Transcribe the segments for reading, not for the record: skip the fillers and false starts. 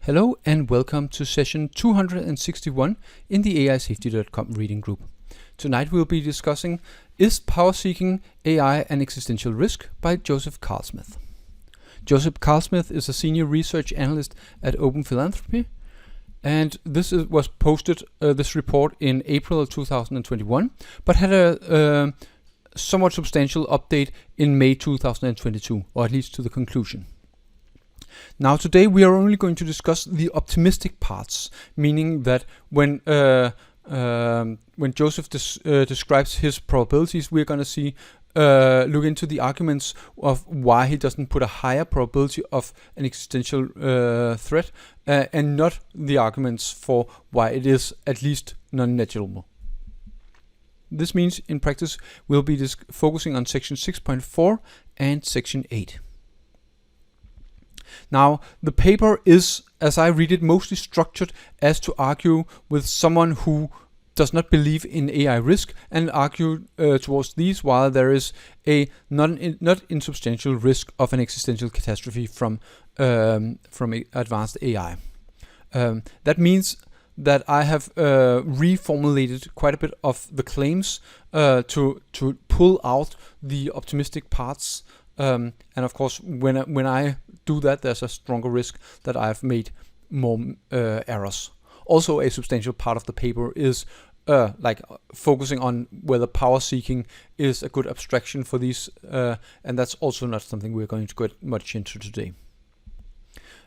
Hello and welcome to session 261 in the AIsafety.com reading group. Tonight we'll be discussing Is Power-Seeking AI an Existential Risk by Joseph Carl-Smith. Joseph Carl-Smith is a senior research analyst at Open Philanthropy, and this was posted, this report in April of 2021, but had a somewhat substantial update in May 2022, or at least to the conclusion. Now today we are only going to discuss the optimistic parts, meaning that when Joseph describes his probabilities, we're going to see look into the arguments of why he doesn't put a higher probability of an existential threat, and not the arguments for why it is at least non-negligible. This means in practice we'll be focusing on section 6.4 and section 8. Now, the paper is, as I read it, mostly structured as to argue with someone who does not believe in AI risk and argue towards these, while there is a not insubstantial risk of an existential catastrophe from advanced AI. That means that I have reformulated quite a bit of the claims to pull out the optimistic parts. And of course, when I do that, there's a stronger risk that I've made more errors. Also, a substantial part of the paper is focusing on whether power seeking is a good abstraction for these, and that's also not something we're going to get much into today.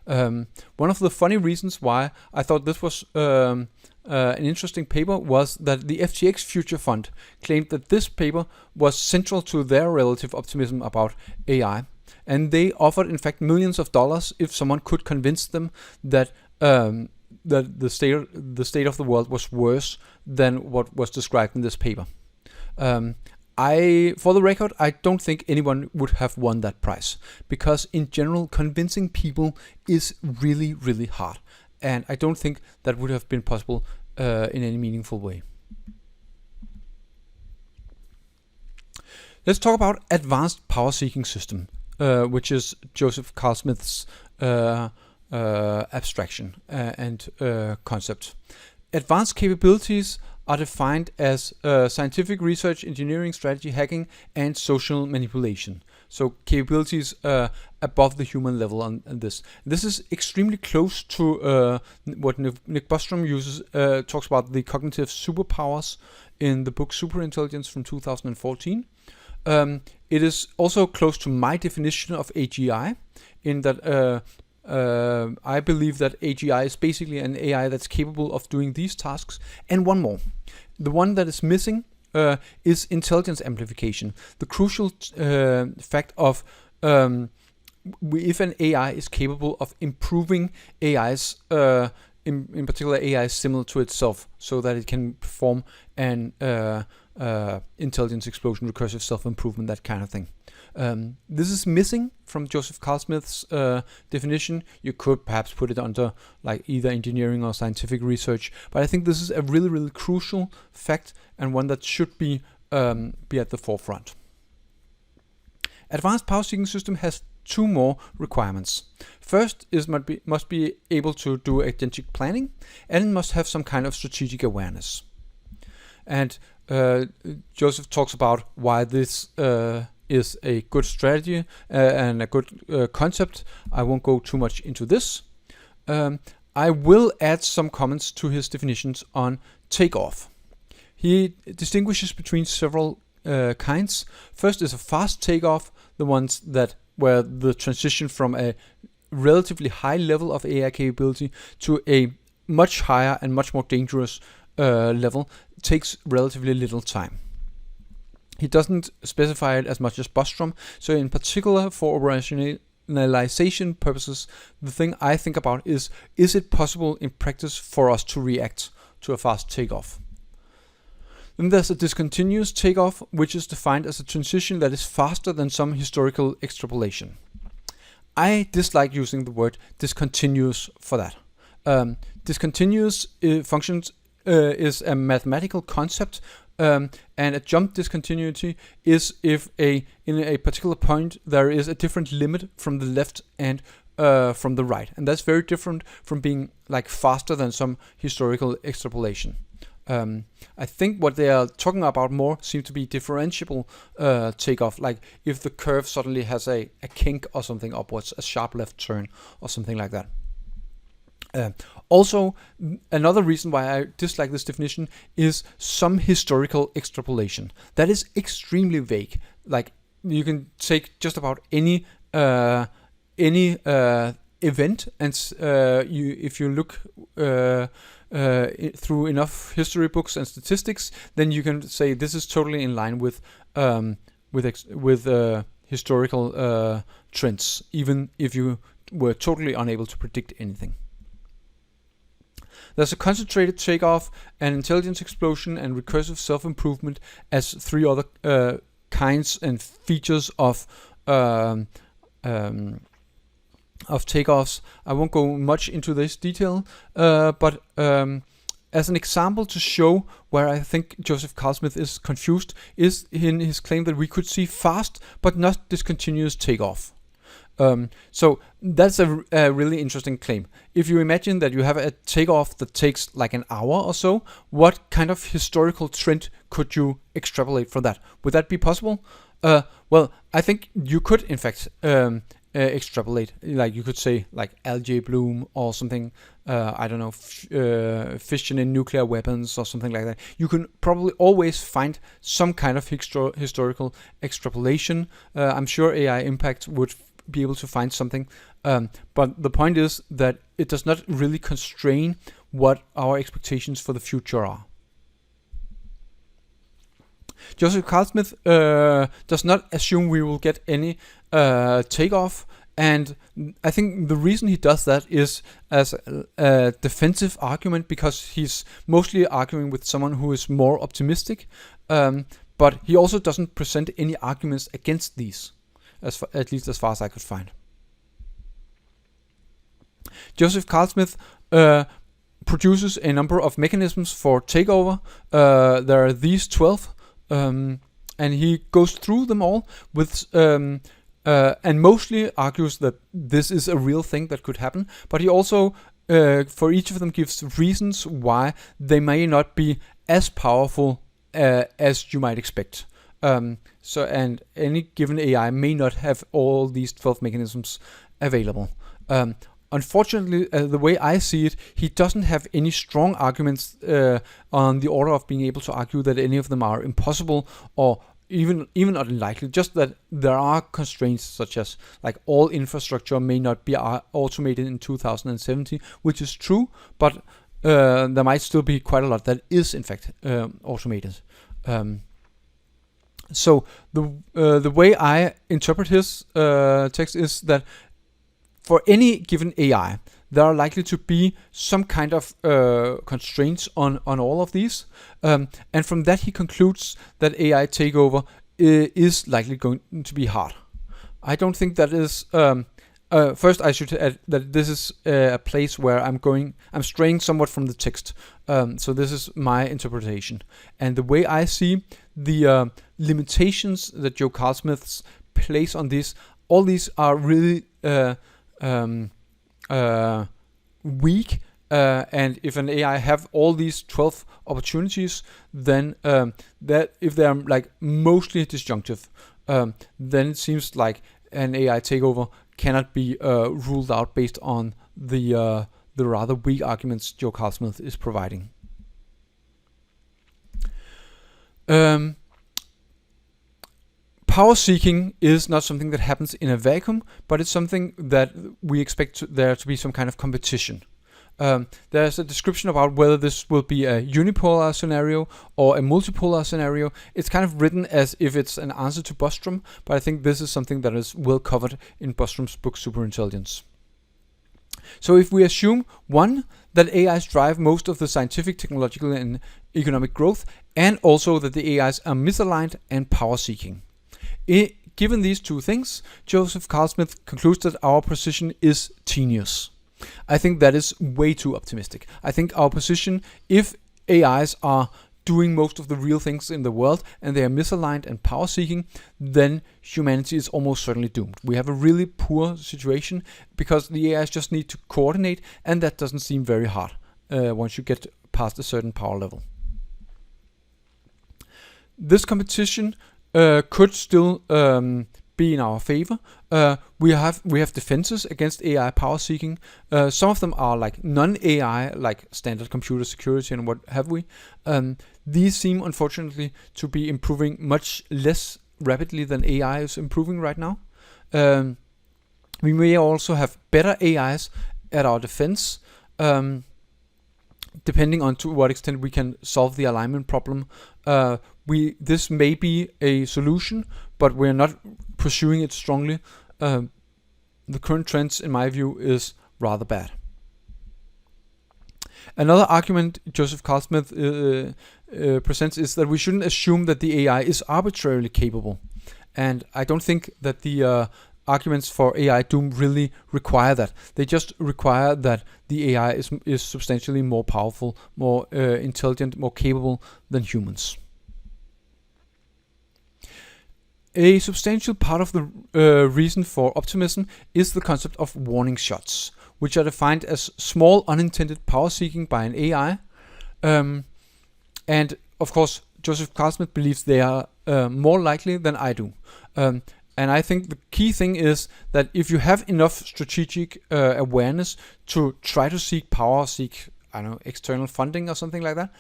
One of the funny reasons why I thought this was an interesting paper was that the FTX Future Fund claimed that this paper was central to their relative optimism about AI, and they offered in fact millions of dollars if someone could convince them that the state of the world was worse than what was described in this paper. For the record, I don't think anyone would have won that prize, because in general convincing people is really, really hard, and I don't think that would have been possible in any meaningful way. Let's talk about advanced power-seeking system, which is Joseph Carl-Smith's abstraction and concept. Advanced capabilities are defined as scientific research, engineering, strategy, hacking, and social manipulation. So capabilities above the human level on this. This is extremely close to what Nick Bostrom talks about the cognitive superpowers in the book Superintelligence from 2014. It is also close to my definition of AGI, in that I believe that AGI is basically an AI that's capable of doing these tasks. And one more. The one that is missing is intelligence amplification. The crucial fact of if an AI is capable of improving AIs, in particular AIs similar to itself, so that it can perform an intelligence explosion, recursive self-improvement, that kind of thing. This is missing from Joseph Carl-Smith's definition. You could perhaps put it under either engineering or scientific research, but I think this is a really, really crucial fact, and one that should be at the forefront. Advanced power-seeking system has two more requirements. First is must be able to do agentic planning, and must have some kind of strategic awareness. And Joseph talks about why this is a good strategy and a good concept. I won't go too much into this. I will add some comments to his definitions on takeoff. He distinguishes between several kinds. First is a fast takeoff, the ones where the transition from a relatively high level of AI capability to a much higher and much more dangerous level takes relatively little time. He doesn't specify it as much as Bostrom, so in particular for operationalization purposes, the thing I think about is it possible in practice for us to react to a fast takeoff? Then there's a discontinuous takeoff, which is defined as a transition that is faster than some historical extrapolation. I dislike using the word discontinuous for that. Discontinuous functions is a mathematical concept, and a jump discontinuity is if in a particular point there is a different limit from the left and from the right, and that's very different from being like faster than some historical extrapolation. I think what they are talking about more seem to be differentiable takeoff, like if the curve suddenly has a kink or something upwards, a sharp left turn or something like that. Also, another reason why I dislike this definition is some historical extrapolation. That is extremely vague. Like you can take just about any event, and if you look through enough history books and statistics, then you can say this is totally in line with historical trends, even if you were totally unable to predict anything. There's a concentrated takeoff, an intelligence explosion, and recursive self-improvement as three other kinds and features of takeoffs. I won't go much into this detail, but as an example to show where I think Joseph Carl-Smith is confused is in his claim that we could see fast but not discontinuous takeoff. So that's a really interesting claim. If you imagine that you have a takeoff that takes like an hour or so, what kind of historical trend could you extrapolate from that? Would that be possible? Well, I think you could in fact extrapolate. Like you could say like algae bloom or something, I don't know, fission in nuclear weapons or something like that. You can probably always find some kind of historical extrapolation. I'm sure AI Impact would be able to find something, but the point is that it does not really constrain what our expectations for the future are. Joseph Carl-Smith does not assume we will get any takeoff, and I think the reason he does that is as a defensive argument, because he's mostly arguing with someone who is more optimistic, but he also doesn't present any arguments against these, at least as far as I could find. Joseph Carl-Smith produces a number of mechanisms for takeover. There are these 12, and he goes through them all with and mostly argues that this is a real thing that could happen, but he also for each of them gives reasons why they may not be as powerful as you might expect. So, and any given AI may not have all these 12 mechanisms available. Unfortunately, the way I see it, he doesn't have any strong arguments on the order of being able to argue that any of them are impossible or even not unlikely. Just that there are constraints, such as like all infrastructure may not be automated in 2070, which is true, but there might still be quite a lot that is in fact automated. So the way I interpret his text is that for any given AI, there are likely to be some kind of constraints on all of these, and from that he concludes that AI takeover is likely going to be hard. I don't think that is. First, I should add that this is a place where I'm straying somewhat from the text. So this is my interpretation, and the way I see the limitations that Joe Carl-Smith's place on this, all these are really weak, and if an AI have all these 12 opportunities, then that if they are like mostly disjunctive, then it seems like an AI takeover cannot be ruled out based on the rather weak arguments Joe Carl-Smith is providing. Power seeking is not something that happens in a vacuum, but it's something that we expect there to be some kind of competition. There's a description about whether this will be a unipolar scenario or a multipolar scenario. It's kind of written as if it's an answer to Bostrom, but I think this is something that is well covered in Bostrom's book Superintelligence. So if we assume, one, that AIs drive most of the scientific, technological, and economic growth, and also that the AIs are misaligned and power-seeking. Given these two things, Joseph Carl-Smith concludes that our position is tenuous. I think that is way too optimistic. I think our position, if AIs are doing most of the real things in the world, and they are misaligned and power seeking, then humanity is almost certainly doomed. We have a really poor situation because the AIs just need to coordinate, and that doesn't seem very hard once you get past a certain power level. This competition could still be in our favor. We have defenses against AI power seeking. Some of them are like non-AI, like standard computer security and what have we. These seem unfortunately to be improving much less rapidly than AI is improving right now. We may also have better AIs at our defense, depending on to what extent we can solve the alignment problem. This may be a solution, but we're not pursuing it strongly. The current trends, in my view, is rather bad. Another argument Joseph Carl-Smith presents is that we shouldn't assume that the AI is arbitrarily capable. And I don't think that the arguments for AI doom really require that. They just require that the AI is substantially more powerful, more intelligent, more capable than humans. A substantial part of the reason for optimism is the concept of warning shots, which are defined as small unintended power seeking by an AI. And of course, Joseph Carl-Smith believes they are more likely than I do. And I think the key thing is that if you have enough strategic awareness to try to seek power, external funding or something like that,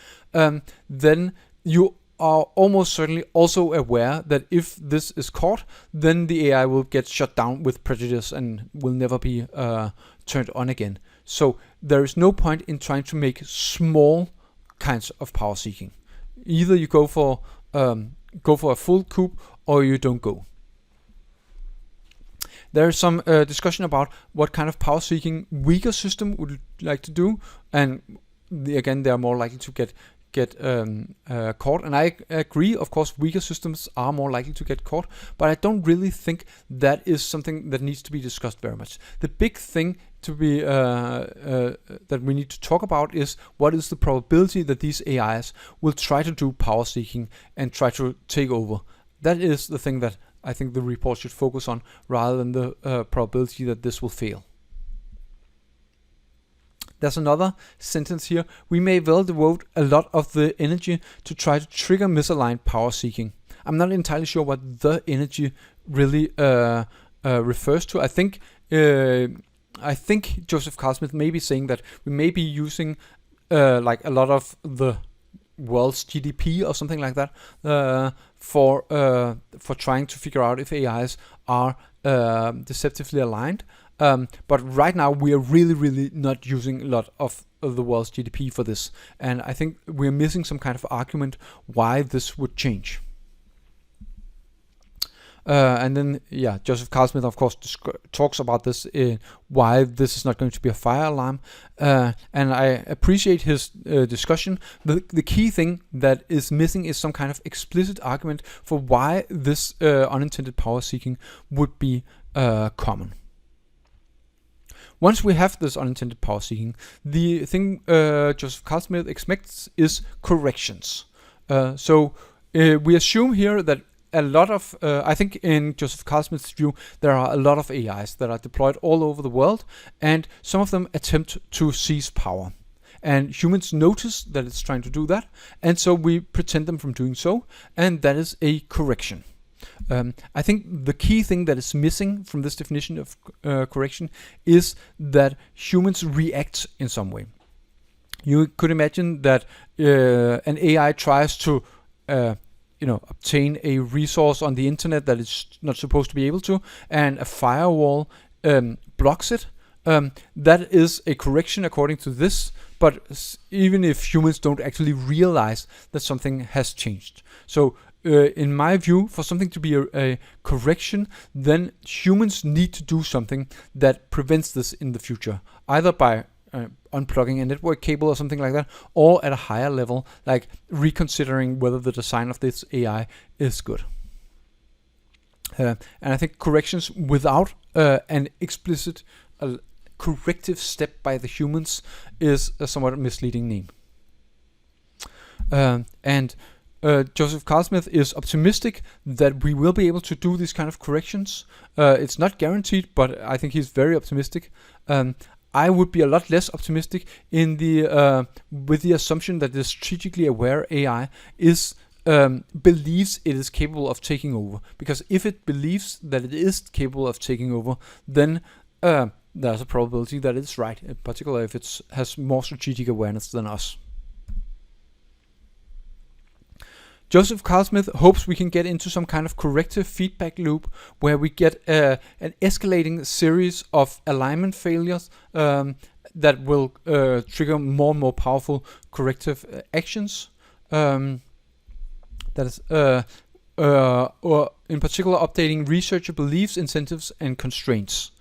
then you are almost certainly also aware that if this is caught, then the AI will get shut down with prejudice and will never be turned on again. So there is no point in trying to make small kinds of power seeking. Either you go for a full coup or you don't go. There is some discussion about what kind of power seeking weaker system would like to do, and again they are more likely to get caught, and I agree. Of course, weaker systems are more likely to get caught, but I don't really think that is something that needs to be discussed very much. The big thing to be that we need to talk about is what is the probability that these AIs will try to do power seeking and try to take over. That is the thing that I think the report should focus on, rather than the probability that this will fail. There's another sentence here. We may well devote a lot of the energy to try to trigger misaligned power seeking. I'm not entirely sure what the energy really refers to. I think Joseph Carl-Smith may be saying that we may be using like a lot of the world's GDP or something like that for trying to figure out if AIs are deceptively aligned. But right now we are really not using a lot of the world's GDP for this, and I think we're missing some kind of argument why this would change. And then, Joseph Carl-Smith, of course, talks about this, why this is not going to be a fire alarm. And I appreciate his discussion. The key thing that is missing is some kind of explicit argument for why this unintended power seeking would be common. Once we have this unintended power seeking, the thing Joseph Carl-Smith expects is corrections. So we assume here that a lot of, I think in Joseph Carl-Smith's view, there are a lot of AIs that are deployed all over the world, and some of them attempt to seize power. And humans notice that it's trying to do that, and so we prevent them from doing so, and that is a correction. I think the key thing that is missing from this definition of correction is that humans react in some way. You could imagine that an AI tries to obtain a resource on the internet that it's not supposed to be able to, and a firewall blocks it. That is a correction according to this, but even if humans don't actually realize that something has changed. So in my view, for something to be a correction, then humans need to do something that prevents this in the future, either by unplugging a network cable or something like that, or at a higher level, like reconsidering whether the design of this AI is good. And I think corrections without an explicit corrective step by the humans is a somewhat misleading name. And Joseph Carl-Smith is optimistic that we will be able to do these kind of corrections. It's not guaranteed, but I think he's very optimistic. I would be a lot less optimistic in the with the assumption that the strategically aware AI is believes it is capable of taking over. Because if it believes that it is capable of taking over, then there's a probability that it's right, in particular if it has more strategic awareness than us. Joseph Carl-Smith hopes we can get into some kind of corrective feedback loop where we get an escalating series of alignment failures that will trigger more and more powerful corrective actions. That is, or in particular, updating researcher beliefs, incentives, and constraints.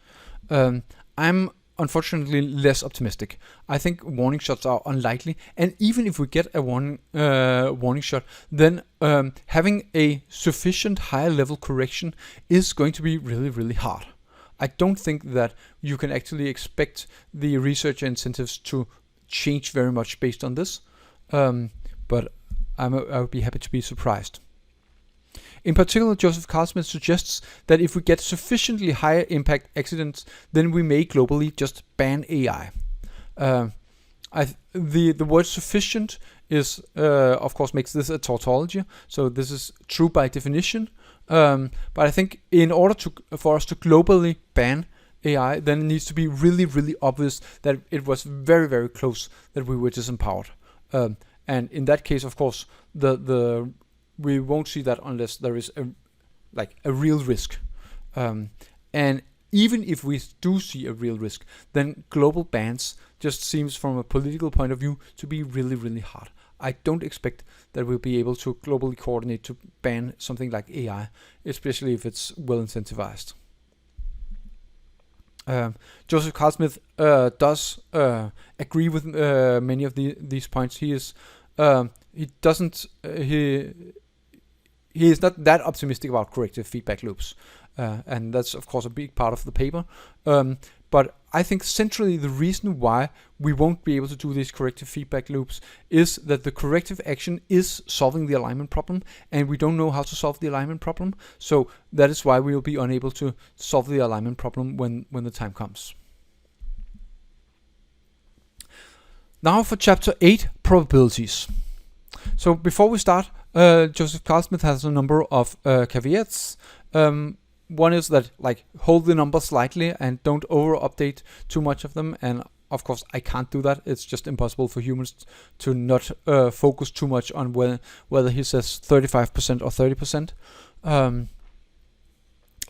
I'm unfortunately less optimistic. I think warning shots are unlikely, and even if we get a warning shot, then having a sufficient higher level correction is going to be really, really hard. I don't think that you can actually expect the researcher incentives to change very much based on this, but I would be happy to be surprised. In particular, Joseph Carl-Smith suggests that if we get sufficiently higher impact accidents, then we may globally just ban AI. The word sufficient is, of course, makes this a tautology, so this is true by definition. But I think in order for us to globally ban AI, then it needs to be really, really obvious that it was very, very close that we were disempowered. And in that case, of course, we won't see that unless there is a real risk. And even if we do see a real risk, then global bans just seems from a political point of view to be really, really hard. I don't expect that we'll be able to globally coordinate to ban something like AI, especially if it's well incentivized. Joseph Carl-Smith does agree with many of these points. He is he is not that optimistic about corrective feedback loops, and that's of course a big part of the paper. But I think centrally the reason why we won't be able to do these corrective feedback loops is that the corrective action is solving the alignment problem, and we don't know how to solve the alignment problem. So that is why we will be unable to solve the alignment problem when the time comes. Now for chapter 8, probabilities. So before we start, Joseph Carl-Smith has a number of caveats. One is that hold the numbers slightly and don't over-update too much of them. And of course, I can't do that. It's just impossible for humans to not focus too much on whether he says 35% or 30%.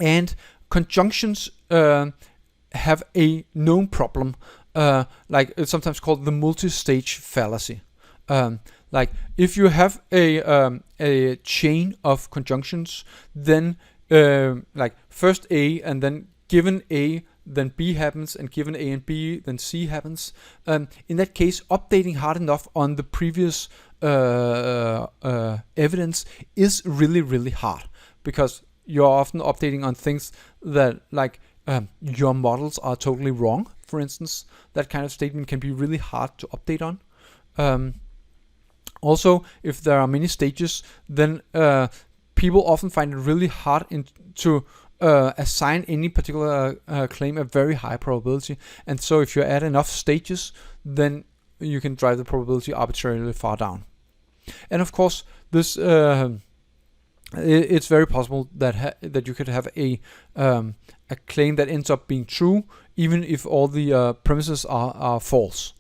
And conjunctions have a known problem, it's sometimes called the multi-stage fallacy. If you have a chain of conjunctions, then first A, and then given A, then B happens, and given A and B, then C happens. In that case, updating hard enough on the previous evidence is really, really hard, because you're often updating on things that your models are totally wrong. For instance, that kind of statement can be really hard to update on. Also, if there are many stages, then people often find it really hard to assign any particular claim a very high probability. And so if you add enough stages, then you can drive the probability arbitrarily far down. And of course, this it's very possible that you could have a claim that ends up being true, even if all the premises are false.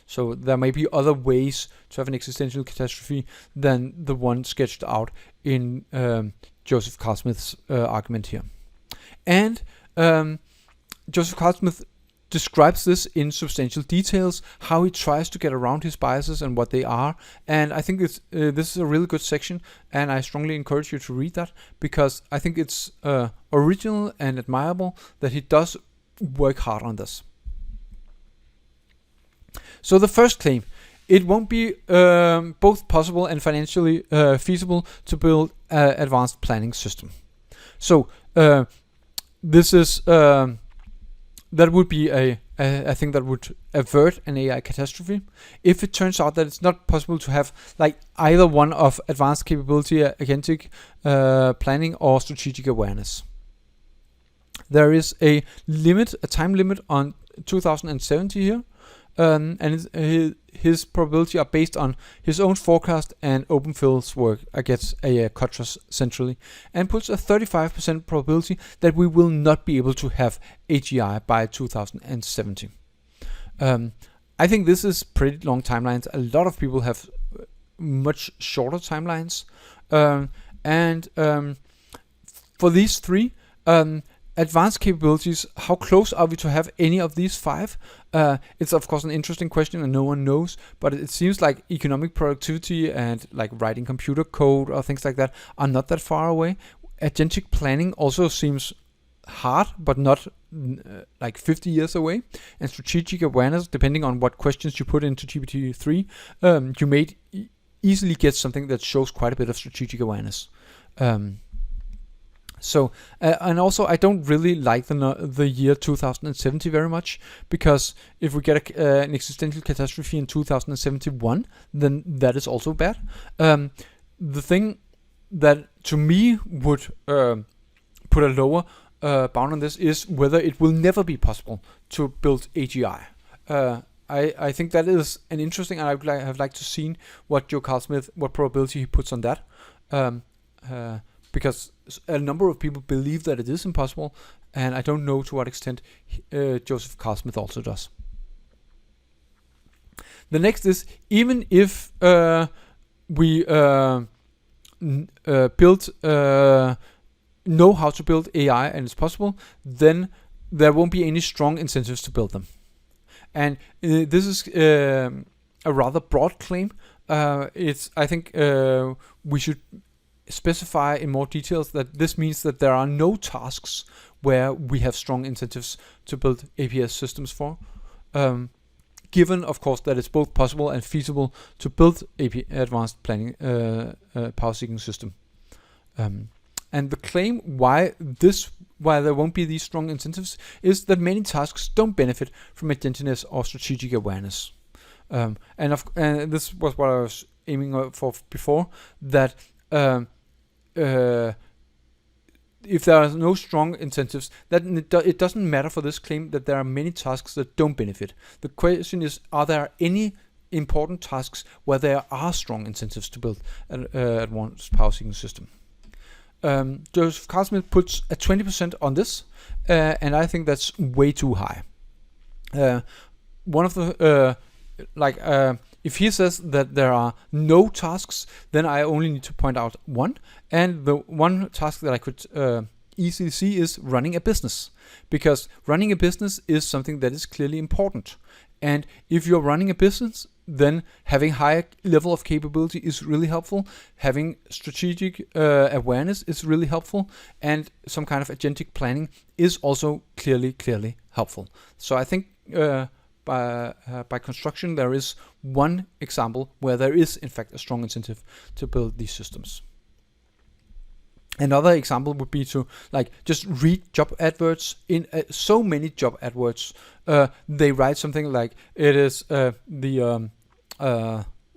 So there may be other ways to have an existential catastrophe than the one sketched out in Joseph Carl-Smith's argument here. And Joseph Carl-Smith describes this in substantial details, how he tries to get around his biases and what they are. And I think this is a really good section, and I strongly encourage you to read that, because I think it's original and admirable that he does work hard on this. So the first claim, it won't be both possible and financially feasible to build an advanced planning system. So this is that would be I think that would avert an AI catastrophe. If it turns out that it's not possible to have like either one of advanced capability, agentic planning, or strategic awareness. There is a time limit on 2070 here, and his probability are based on his own forecast and OpenPhil's work against COTRAS centrally, and puts a 35% probability that we will not be able to have AGI by 2070. I think this is pretty long timelines. A lot of people have much shorter timelines, and for these three advanced capabilities, how close are we to have any of these five? It's of course an interesting question and no one knows, but it seems like economic productivity and like writing computer code or things like that are not that far away. Agentic planning also seems hard, but not like 50 years away. And strategic awareness, depending on what questions you put into GPT-3, you may easily get something that shows quite a bit of strategic awareness. So, and also I don't really like the year 2070 very much, because if we get an existential catastrophe in 2071, then that is also bad. The thing that to me would put a lower bound on this is whether it will never be possible to build AGI. I think that is an interesting, and I would have liked to see what Joe Carl Smith, what probability he puts on that. Because a number of people believe that it is impossible, and I don't know to what extent Joseph Carl Smith also does. The next is, even if we know how to build AI and it's possible, then there won't be any strong incentives to build them. And this is a rather broad claim. I think we should specify in more details that this means that there are no tasks where we have strong incentives to build APS systems for, given of course that it's both possible and feasible to build advanced planning power seeking system. And the claim why there won't be these strong incentives is that many tasks don't benefit from agentiness or strategic awareness. And this was what I was aiming for before, that if there are no strong incentives, that it doesn't matter for this claim that there are many tasks that don't benefit. The question is, are there any important tasks where there are strong incentives to build an advanced power seeking system? Joseph Carl Smith puts a 20% on this, and I think that's way too high. One of the if he says that there are no tasks, then I only need to point out one. And the one task that I could easily see is running a business. Because running a business is something that is clearly important. And if you're running a business, then having higher level of capability is really helpful. Having strategic awareness is really helpful. And some kind of agentic planning is also clearly helpful. So I think by construction, there is one example where there is in fact a strong incentive to build these systems. Another example would be to just read job adverts. In so many job adverts, they write something like, it is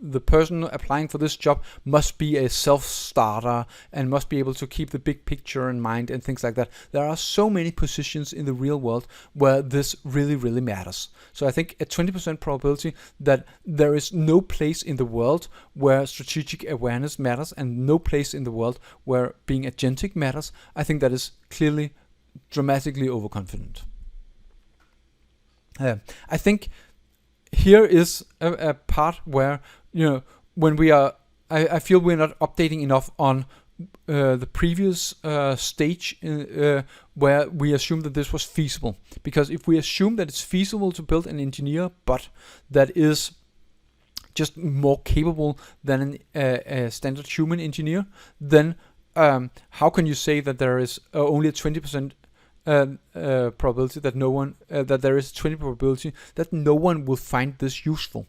the person applying for this job must be a self-starter and must be able to keep the big picture in mind and things like that. There are so many positions in the real world where this really matters. So I think a 20% probability that there is no place in the world where strategic awareness matters and no place in the world where being agentic matters, I think that is clearly dramatically overconfident. I think here is a part where, when we are, I feel we're not updating enough on the previous stage where we assume that this was feasible. Because if we assume that it's feasible to build an engineer bot that is just more capable than a standard human engineer, then how can you say that there is only a 20% probability that no one that there is 20 probability that no one will find this useful?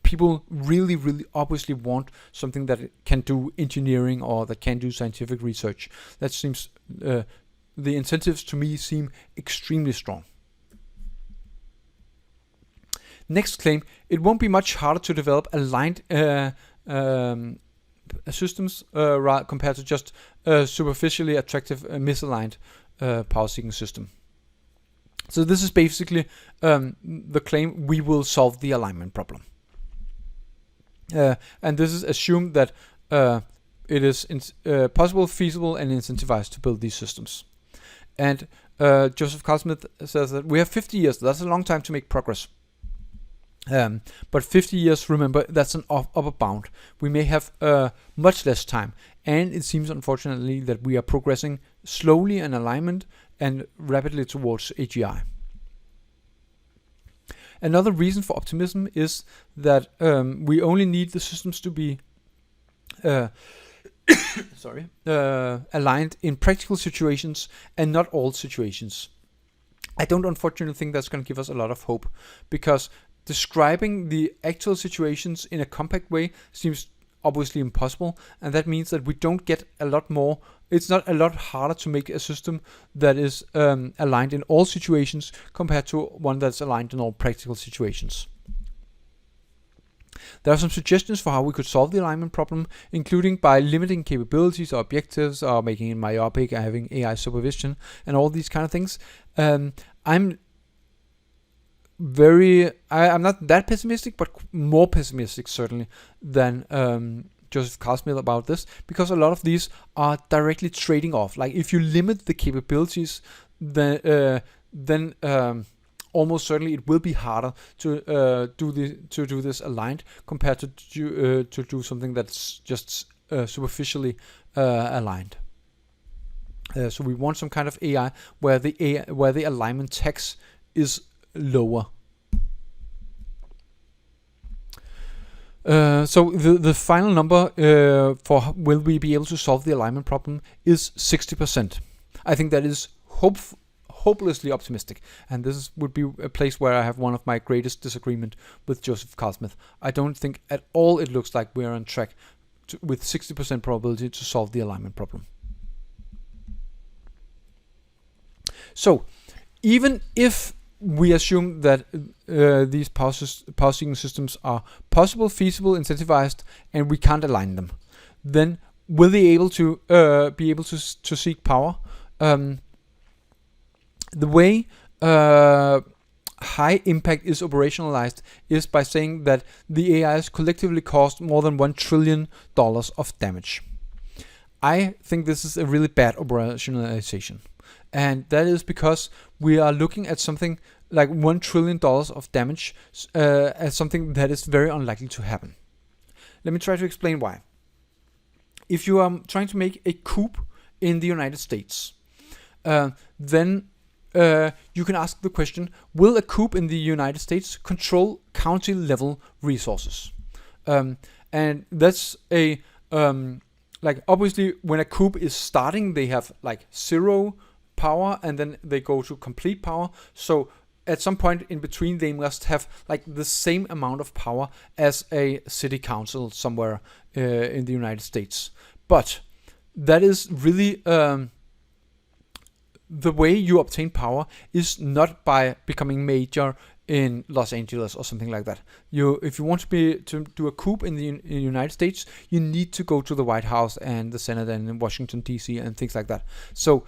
People really obviously want something that can do engineering or that can do scientific research. That seems the incentives to me seem extremely strong. Next claim, it won't be much harder to develop aligned systems compared to just superficially attractive misaligned power-seeking system. So this is basically the claim: we will solve the alignment problem. And this is assumed that it is possible, feasible, and incentivized to build these systems. And Joseph Carl Smith says that we have 50 years. That's a long time to make progress. But 50 years, remember, that's an upper bound. We may have much less time. And it seems, unfortunately, that we are progressing slowly in alignment and rapidly towards AGI. Another reason for optimism is that we only need the systems to be aligned in practical situations and not all situations. I don't unfortunately think that's going to give us a lot of hope, because describing the actual situations in a compact way seems obviously impossible, and that means that we don't get a lot more. It's not a lot harder to make a system that is aligned in all situations compared to one that's aligned in all practical situations. There are some suggestions for how we could solve the alignment problem, including by limiting capabilities or objectives, or making it myopic, or having AI supervision, and all these kind of things. I'm not that pessimistic, but more pessimistic certainly than Joseph Carl Smith about this, because a lot of these are directly trading off. Like if you limit the capabilities, then almost certainly it will be harder to do this aligned compared to do something that's just superficially aligned. So we want some kind of AI where the alignment tax is lower. So the final number for will we be able to solve the alignment problem is 60%. I think that is hopelessly optimistic, and this would be a place where I have one of my greatest disagreement with Joseph Carl Smith. I don't think at all it looks like we're on track with 60% probability to solve the alignment problem. So even if we assume that these power-seeking systems are possible, feasible, incentivized, and we can't align them, then will they be able to seek power? The way high impact is operationalized is by saying that the AIs collectively caused more than $1 trillion of damage. I think this is a really bad operationalization. And that is because we are looking at something like $1 trillion of damage as something that is very unlikely to happen. Let me try to explain why. If you are trying to make a coup in the United States, then you can ask the question, will a coup in the United States control county level resources? And that's obviously when a coup is starting, they have like zero power, and then they go to complete power. So at some point in between, they must have like the same amount of power as a city council somewhere in the United States. But that is really the way you obtain power is not by becoming mayor in Los Angeles or something like that. If you want to do a coup in the United States, you need to go to the White House and the Senate and in Washington D.C. and things like that. So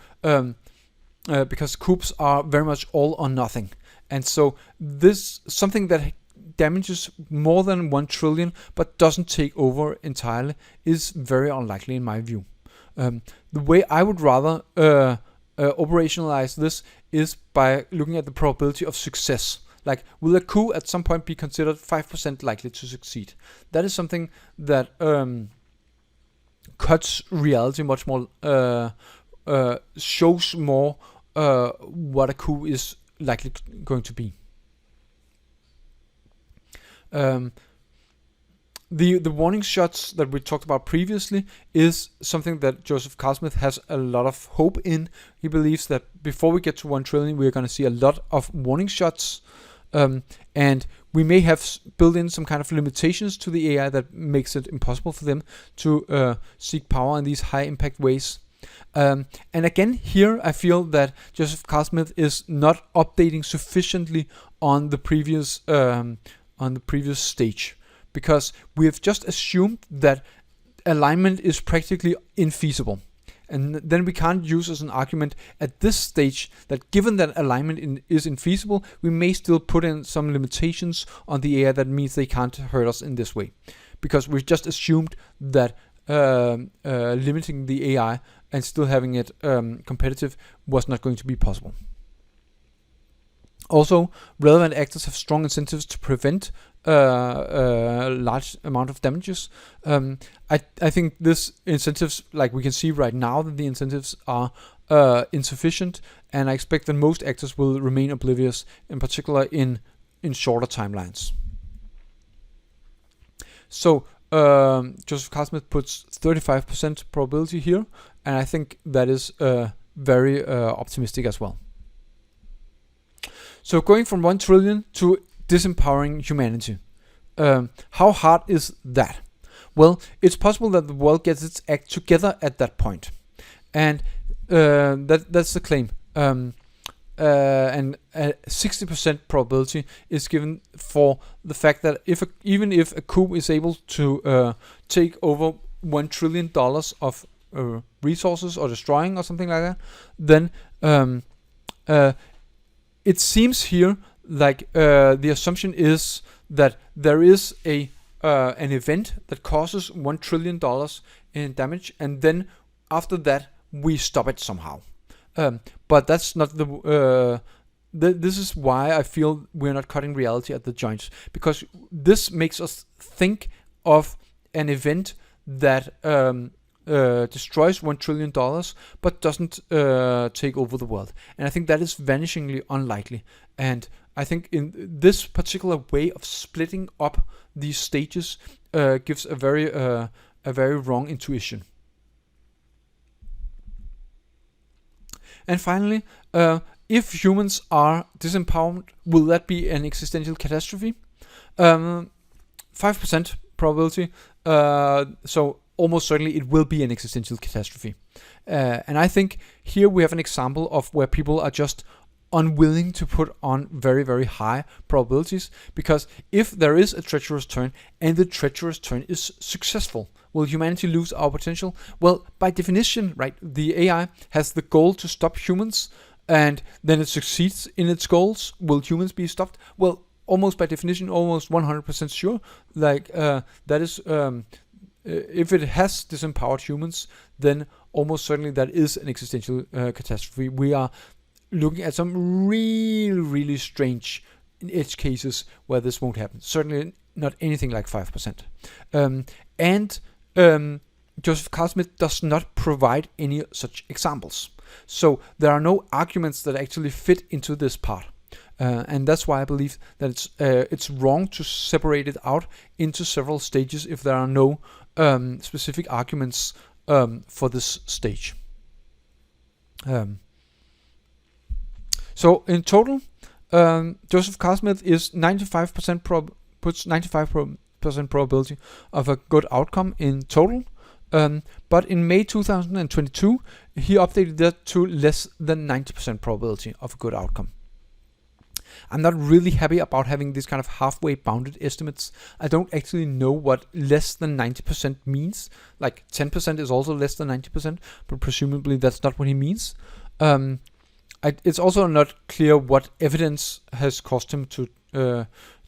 because coups are very much all or nothing, and so this something that damages more than 1 trillion but doesn't take over entirely is very unlikely in my view. The way I would rather operationalize this is by looking at the probability of success. Like, will a coup at some point be considered 5% likely to succeed? That is something that cuts reality much more, shows more what a coup is likely going to be. The warning shots that we talked about previously is something that Joseph Carl Smith has a lot of hope in. He believes that before we get to 1 trillion, we're going to see a lot of warning shots. And we may have built in some kind of limitations to the AI that makes it impossible for them to seek power in these high impact ways. And again, here I feel that Joseph Carl-Smith is not updating sufficiently on the previous stage, because we have just assumed that alignment is practically infeasible. And then we can't use as an argument at this stage that given that alignment is infeasible, we may still put in some limitations on the AI that means they can't hurt us in this way. Because we've just assumed that limiting the AI and still having it competitive was not going to be possible. Also, relevant actors have strong incentives to prevent a large amount of damages. I think this incentives, like we can see right now, that the incentives are insufficient, and I expect that most actors will remain oblivious, in particular in shorter timelines. So Joseph Carl-Smith puts 35% probability here, and I think that is very optimistic as well. So going from 1 trillion to disempowering humanity. How hard is that? Well, it's possible that the world gets its act together at that point. And that's the claim. And a 60% probability is given for the fact that even if a coup is able to take over $1 trillion of resources or destroying or something like that, then it seems here like the assumption is that there is an event that causes $1 trillion in damage, and then after that we stop it somehow. But that's not this is why I feel we're not cutting reality at the joints, because this makes us think of an event that destroys $1 trillion but doesn't take over the world. And I think that is vanishingly unlikely. And I think in this particular way of splitting up these stages gives a very wrong intuition. And finally, if humans are disempowered, will that be an existential catastrophe? 5% probability. So almost certainly it will be an existential catastrophe. And I think here we have an example of where people are just unwilling to put on very, very high probabilities, because if there is a treacherous turn and the treacherous turn is successful, will humanity lose our potential? Well, by definition, right, the AI has the goal to stop humans, and then it succeeds in its goals. Will humans be stopped? Well, almost by definition, almost 100% sure. Like that is, if it has disempowered humans, then almost certainly that is an existential catastrophe. We are looking at some really, really strange edge cases where this won't happen. Certainly not anything like 5%. And Joseph Carl-Smith does not provide any such examples. So there are no arguments that actually fit into this part. And that's why I believe that it's wrong to separate it out into several stages if there are no specific arguments for this stage. So in total, Joseph Carl-Smith is 95% puts 95% probability of a good outcome in total. But in May 2022, he updated that to less than 90% probability of a good outcome. I'm not really happy about having these kind of halfway bounded estimates. I don't actually know what less than 90% means. Like 10% is also less than 90%, but presumably that's not what he means. It's also not clear what evidence has caused him to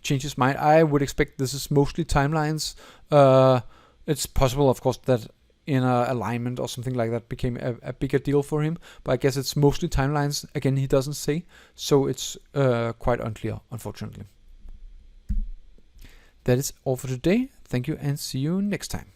change his mind. I would expect this is mostly timelines. It's possible, of course, that inner alignment or something like that became a bigger deal for him, but I guess it's mostly timelines. Again, he doesn't say, so it's quite unclear, unfortunately. That is all for today. Thank you and see you next time.